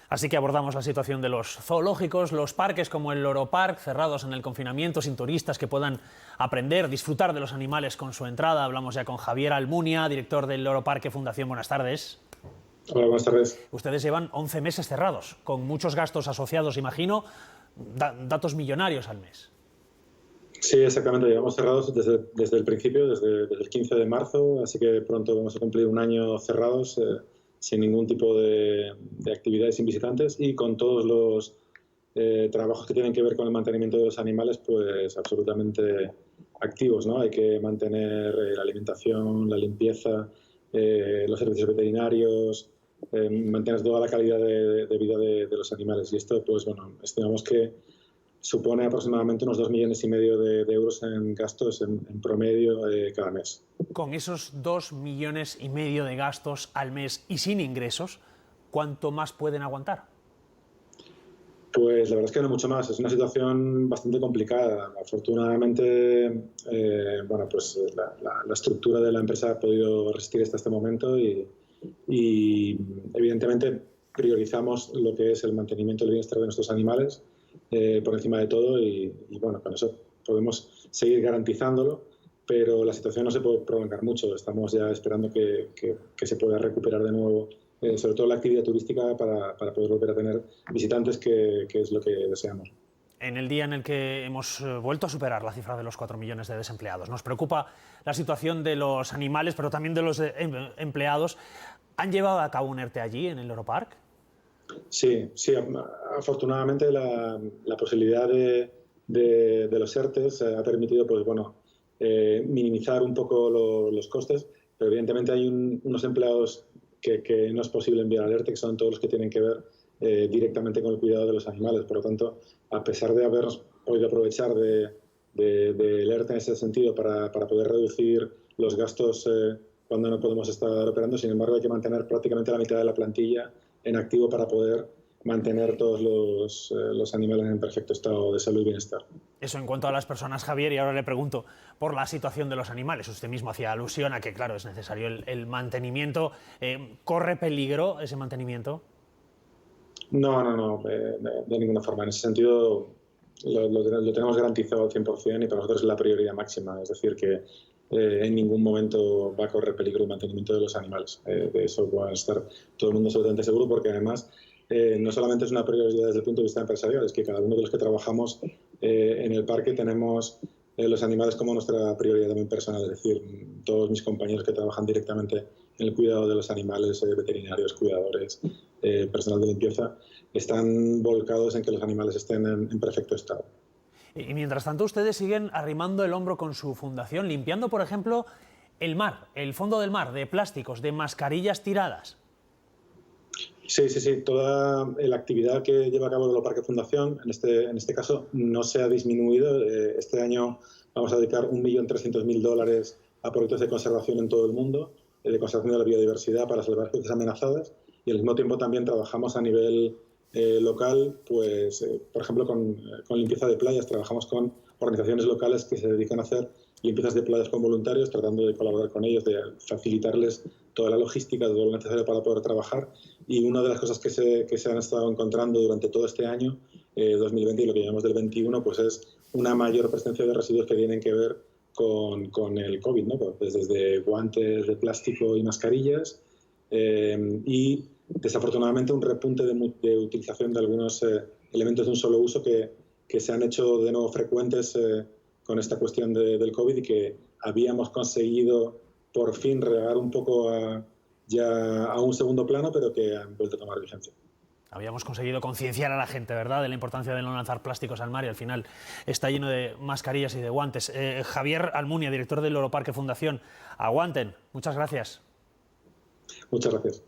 Así que abordamos la situación de los zoológicos, los parques como el Loro Park, cerrados en el confinamiento, sin turistas que puedan aprender, disfrutar de los animales con su entrada. Hablamos ya con Javier Almunia, director del Loro Parque Fundación. Buenas tardes. Hola, buenas tardes. Ustedes llevan 11 meses cerrados, con muchos gastos asociados, imagino, datos millonarios al mes. Sí, exactamente. Llevamos cerrados desde el principio, desde el 15 de marzo, así que pronto vamos a cumplir un año cerrados, sin ningún tipo de actividades, sin visitantes y con todos los trabajos que tienen que ver con el mantenimiento de los animales, pues absolutamente activos, ¿no? Hay que mantener la alimentación, la limpieza, los servicios veterinarios, mantener toda la calidad de vida de los animales. Y esto, pues bueno, estimamos que supone aproximadamente unos 2,5 millones de euros en gastos en promedio cada mes. Con esos 2,5 millones de gastos al mes y sin ingresos, ¿cuánto más pueden aguantar? Pues la verdad es que no mucho más. Es una situación bastante complicada. Afortunadamente, bueno, pues la estructura de la empresa ha podido resistir hasta este momento y evidentemente priorizamos lo que es el mantenimiento del bienestar de nuestros animales por encima de todo y bueno, con eso podemos seguir garantizándolo, pero la situación no se puede prolongar mucho. Estamos ya esperando que se pueda recuperar de nuevo, sobre todo la actividad turística, para poder volver a tener visitantes, que es lo que deseamos. En el día en el que hemos vuelto a superar la cifra de los 4 millones de desempleados, nos preocupa la situación de los animales, pero también de los empleados. ¿Han llevado a cabo un ERTE allí, en el Loro Park? Sí, afortunadamente la posibilidad de los ERTEs ha permitido, pues bueno, minimizar un poco los costes, pero evidentemente hay unos empleados que no es posible enviar al ERTE, que son todos los que tienen que ver directamente con el cuidado de los animales. Por lo tanto, a pesar de haber podido aprovechar del ERTE en ese sentido para poder reducir los gastos cuando no podemos estar operando, sin embargo hay que mantener prácticamente la mitad de la plantilla en activo para poder mantener todos los animales en perfecto estado de salud y bienestar. Eso en cuanto a las personas, Javier, y ahora le pregunto por la situación de los animales. Usted mismo hacía alusión a que, claro, es necesario el mantenimiento. ¿Corre peligro ese mantenimiento? No, de ninguna forma. En ese sentido lo tenemos garantizado al 100% y para nosotros es la prioridad máxima. Es decir, que en ningún momento va a correr peligro el mantenimiento de los animales. De eso va a estar todo el mundo absolutamente seguro, porque además no solamente es una prioridad desde el punto de vista empresarial, es que cada uno de los que trabajamos en el parque tenemos los animales como nuestra prioridad también personal. Es decir, todos mis compañeros que trabajan directamente en el cuidado de los animales, veterinarios, cuidadores, personal de limpieza, están volcados en que los animales estén en perfecto estado. Y mientras tanto, ustedes siguen arrimando el hombro con su fundación, limpiando, por ejemplo, el mar, el fondo del mar, de plásticos, de mascarillas tiradas. Sí. Toda la actividad que lleva a cabo el Parque Fundación, en este caso, no se ha disminuido. Este año vamos a dedicar $1.300.000 a proyectos de conservación en todo el mundo, de conservación de la biodiversidad para salvar especies amenazadas, y al mismo tiempo también trabajamos a nivel local, pues, por ejemplo, con limpieza de playas. Trabajamos con organizaciones locales que se dedican a hacer limpiezas de playas con voluntarios, tratando de colaborar con ellos, de facilitarles toda la logística, todo lo necesario para poder trabajar. Y una de las cosas que se han estado encontrando durante todo este año, 2020 y lo que llamamos del 21, pues es una mayor presencia de residuos que tienen que ver con el COVID, ¿no? Pues desde guantes de plástico y mascarillas, y desafortunadamente un repunte de utilización de algunos elementos de un solo uso que se han hecho de nuevo frecuentes con esta cuestión del COVID, y que habíamos conseguido por fin relegar un poco ya a un segundo plano, pero que han vuelto a tomar vigencia. Habíamos conseguido concienciar a la gente, ¿verdad?, de la importancia de no lanzar plásticos al mar, y al final está lleno de mascarillas y de guantes. Javier Almunia, director del Loro Parque Fundación. Aguanten. Muchas gracias. Muchas gracias.